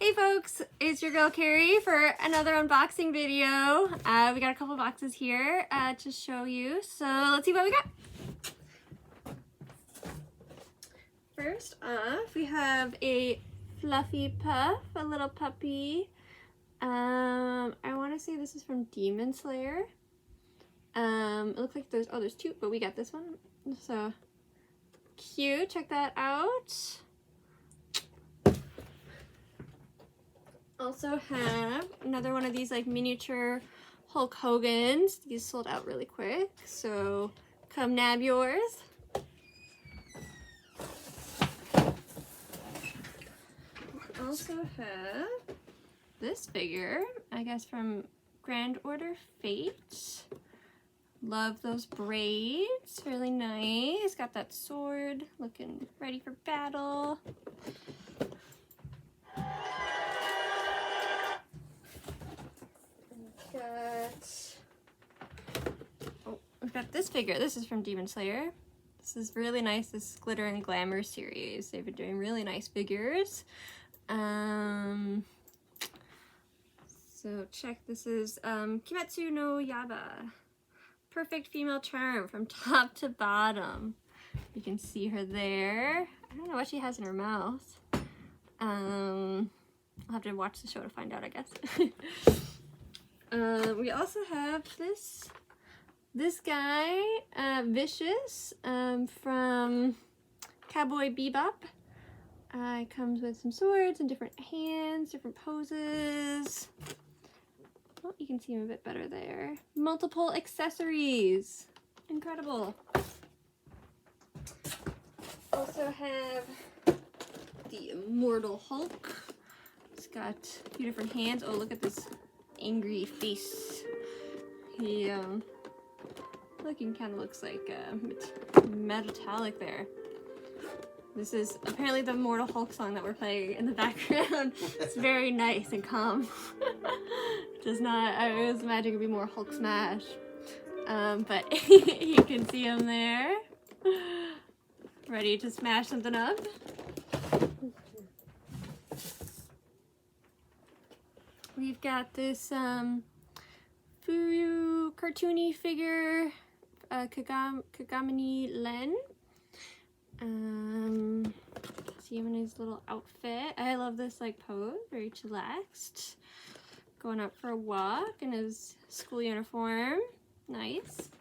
Hey folks, it's your girl Carrie for another unboxing video. We got a couple boxes here to show you, so let's see what we got. First off, we have a fluffy puff, a little puppy. I want to say this is from Demon Slayer. It looks like there's two, but we got this one. So cute, check that out. Also have another one of these like miniature Hulk Hogans. These sold out really quick, so come nab yours. Also have this figure, I guess from Grand Order Fate. Love those braids, really nice. Got that sword, looking ready for battle. We've got this figure. This is from Demon Slayer. This is really nice, this Glitter and Glamour series. They've been doing really nice figures. So check, this is Kimetsu no Yaiba. Perfect female charm from top to bottom. You can see her there. I don't know what she has in her mouth. I'll have to watch the show to find out, I guess. We also have this guy, Vicious, from Cowboy Bebop. It comes with some swords and different hands, different poses. Oh, you can see him a bit better there. Multiple accessories. Incredible. Also have the Immortal Hulk. It's got a few different hands. Oh, look at this angry face. He looking kind of looks like metallic there. This is apparently the Immortal Hulk song that we're playing in the background. It's very nice and calm. Does not, I was imagining it'd be more Hulk smash. But you can see him there. Ready to smash something up. We've got this Furu cartoony figure, Kagamini Len. See him in his little outfit. I love this like pose, very chillaxed. Going out for a walk in his school uniform. Nice.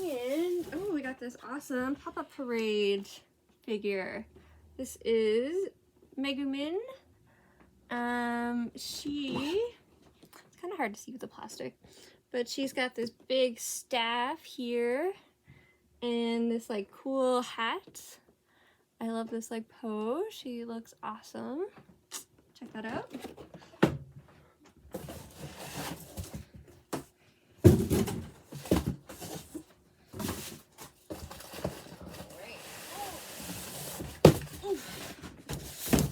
And, oh, we got this awesome Pop-Up Parade figure. This is Megumin. It's kind of hard to see with the plastic, but she's got this big staff here and this like cool hat. I love this like pose. She looks awesome. Check that out.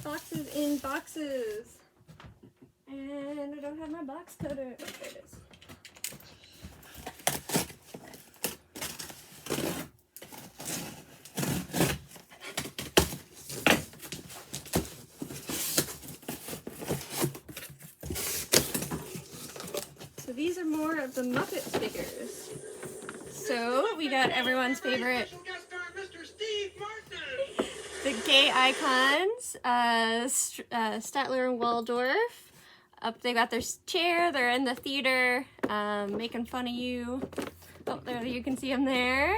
Boxes in boxes. And I don't have my box cutter. Oh, there it is. So these are more of the Muppets figures. So we got everyone's favorite, the gay icons, Statler and Waldorf. They got their chair, they're in the theater, making fun of you. Oh, there you can see them there.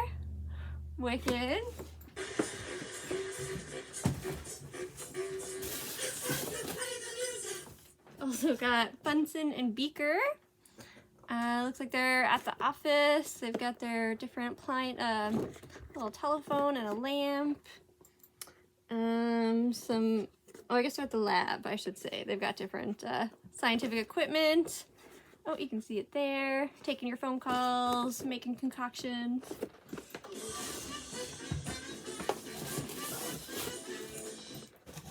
Wicked. Also got Bunsen and Beaker. Looks like they're at the office. They've got their different little telephone and a lamp. I guess they're at the lab, I should say. They've got different scientific equipment. Oh, you can see it there. Taking your phone calls, making concoctions.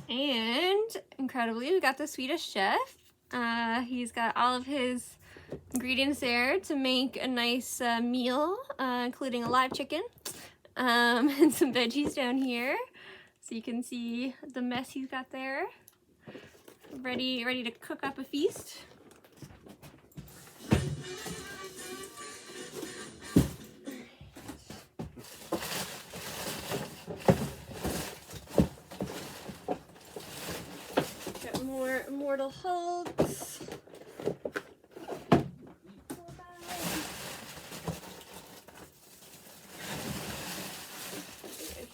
And incredibly, we got the Swedish Chef. He's got all of his ingredients there to make a nice meal, including a live chicken and some veggies down here. So you can see the mess he's got there. Ready to cook up a feast. Got more Immortal Hulks.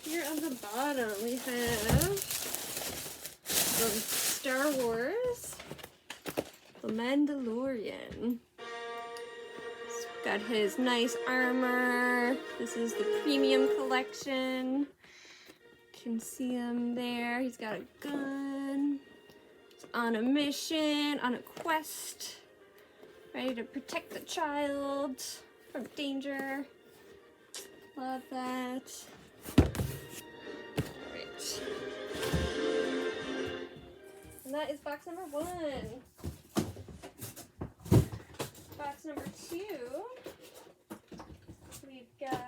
Here on the bottom we have from Star Wars, the Mandalorian. He's got his nice armor. This is the premium collection. You can see him there. He's got a gun. He's on a mission, on a quest, ready to protect the child from danger. Love that. Alright. And that is box number 1. Box number 2, we've got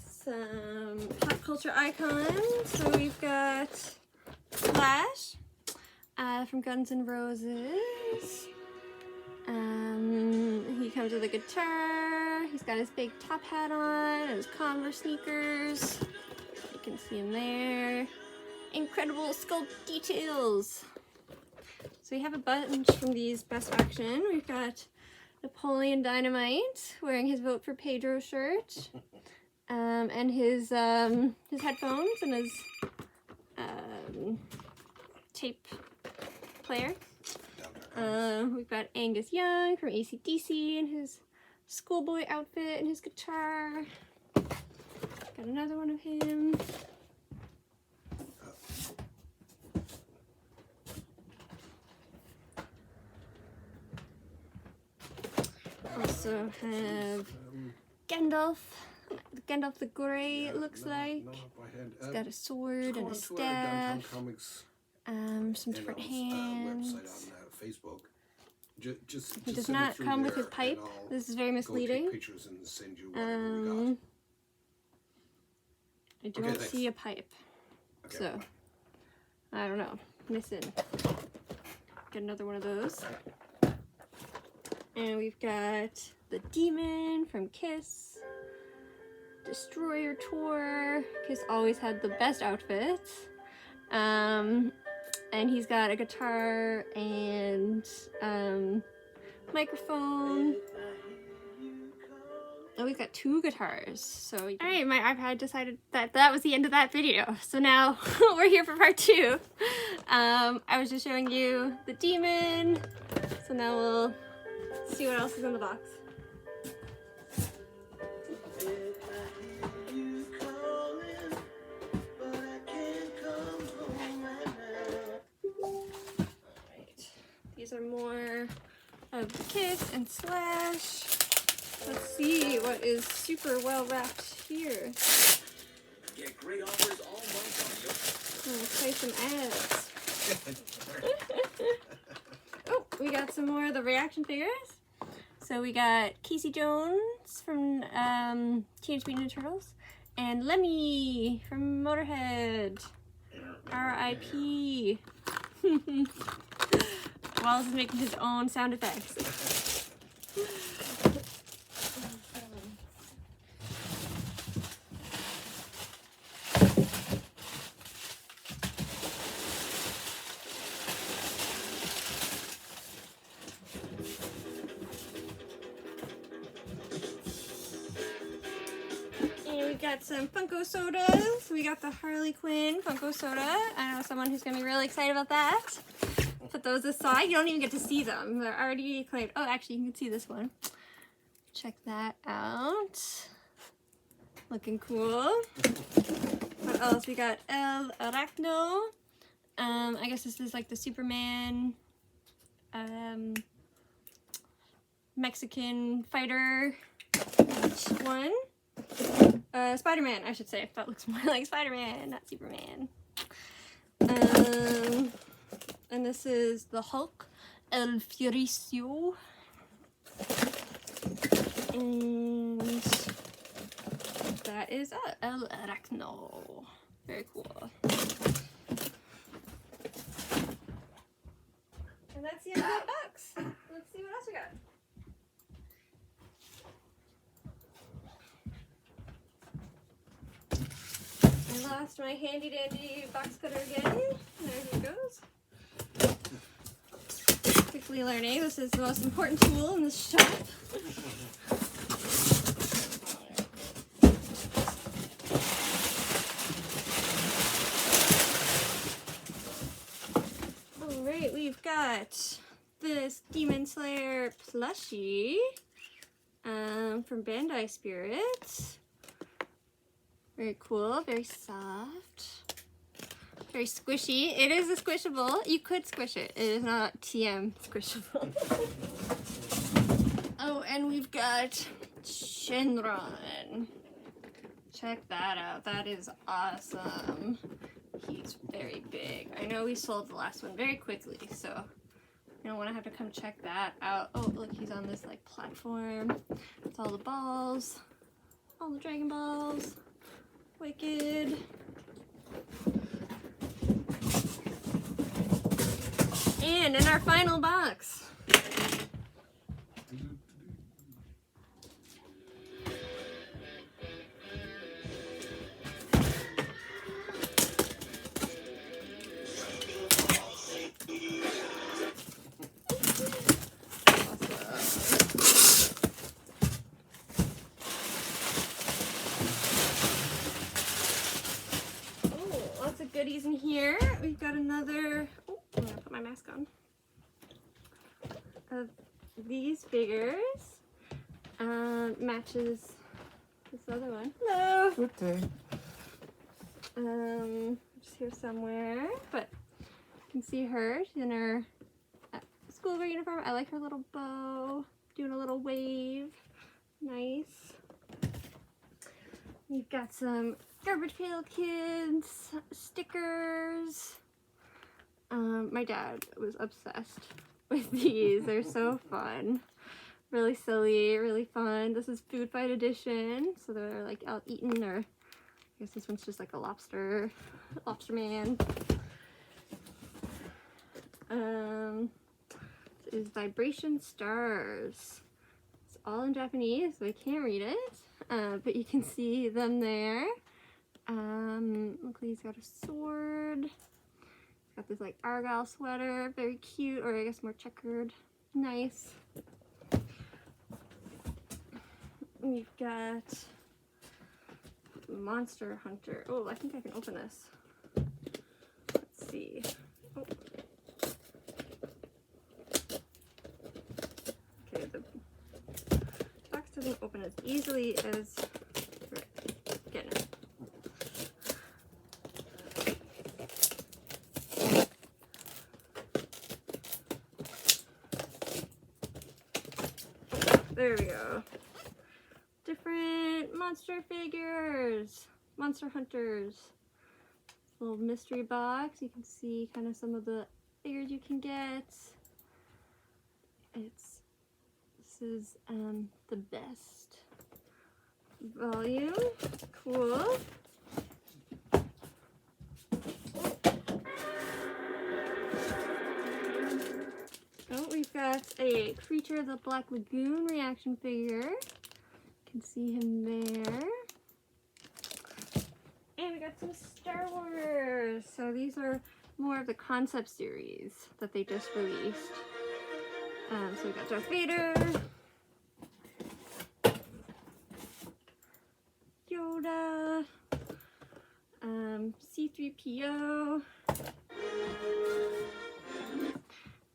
some pop culture icons. So we've got Flash from Guns N' Roses. He comes with a guitar. He's got his big top hat on and his Converse sneakers. You can see him there. Incredible sculpt details. So we have a bunch from these best action. We've got Napoleon Dynamite wearing his Vote for Pedro shirt, and his headphones and his tape player. We've got Angus Young from AC/DC in his schoolboy outfit and his guitar. Got another one of him. Also have Gandalf. Gandalf the Grey, it looks like. He's got a sword and a staff. Some different hands. Facebook. He does not come with his pipe. This is very misleading. I don't see a pipe. Okay. So, I don't know. Missing. Get another one of those. And we've got the Demon from Kiss. Destroyer Tour. Kiss always had the best outfits. And he's got a guitar and microphone. Oh, we've got 2 guitars. So, alright, my iPad decided that was the end of that video. So now we're here for part 2. I was just showing you the Demon. So now we'll see what else is in the box. These are more of Kiss and Slash. Let's see what is super well wrapped here. Get great offers all month on play some ads. Oh, we got some more of the reaction figures. So we got Casey Jones from Teenage Mutant Ninja Turtles and Lemmy from Motorhead. R.I.P. Wallace is making his own sound effects. And we got some Funko Sodas. We got the Harley Quinn Funko Soda. I know someone who's going to be really excited about that. Put those aside. You don't even get to see them. They're already claimed. Oh, actually, you can see this one. Check that out. Looking cool. What else? We got El Arachno. I guess this is like the Superman Mexican fighter one. Spider-Man, I should say. That looks more like Spider-Man, not Superman. And this is the Hulk, El Furicio. And that is El Arachno. Very cool. And that's the end of that box. Let's see what else we got. I lost my handy dandy box cutter again. There he goes. Quickly learning, this is the most important tool in this shop. Alright, we've got this Demon Slayer plushie from Bandai Spirit. Very cool, very soft, very squishy. It is a squishable. You could squish it. It is not TM squishable. Oh, and we've got Shenron. Check that out. That is awesome. He's very big. I know we sold the last one very quickly, so you don't want to have to come check that out. Oh, look, he's on this like platform. It's all the balls, all the Dragon Balls. Wicked. And in our final box, goodies in here. We've got another, oh, I'm gonna put my mask on, of these figures. Matches this other one. Hello. Good day. Just here somewhere, but you can see her. She's in her schoolwear uniform. I like her little bow, doing a little wave. Nice. We've got some Garbage Pail Kids stickers. My dad was obsessed with these. They're so fun. Really silly, really fun. This is Food Fight Edition. So they're like out eaten, or I guess this one's just like a lobster man. This is Vibration Stars. It's all in Japanese, so I can't read it. But you can see them there. Look, he's got a sword. He's got this like argyle sweater, very cute, or I guess more checkered. Nice. We've got Monster Hunter. Oh, I think I can open this. Let's see. Oh. Okay, the box doesn't open as easily as getting it. There we go. Different monster figures. Monster Hunters. Little mystery box. You can see kind of some of the figures you can get. This is the best volume. Cool. Oh, we've got a Creature of the Black Lagoon reaction figure. You can see him there. And we got some Star Wars. So these are more of the concept series that they just released. So we got Darth Vader, Yoda, C-3PO,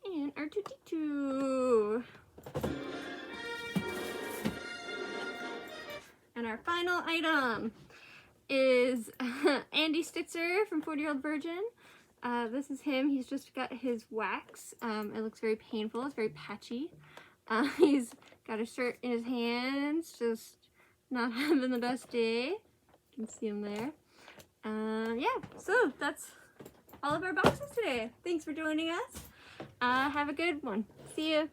and R2-D2. And our final item is Andyitzer from 40-Year-Old Virgin. This is him. He's just got his wax. It looks very painful. It's very patchy. He's got a shirt in his hands, just not having the best day. You can see him there. Yeah, so that's all of our boxes today. Thanks for joining us. Have a good one. See you.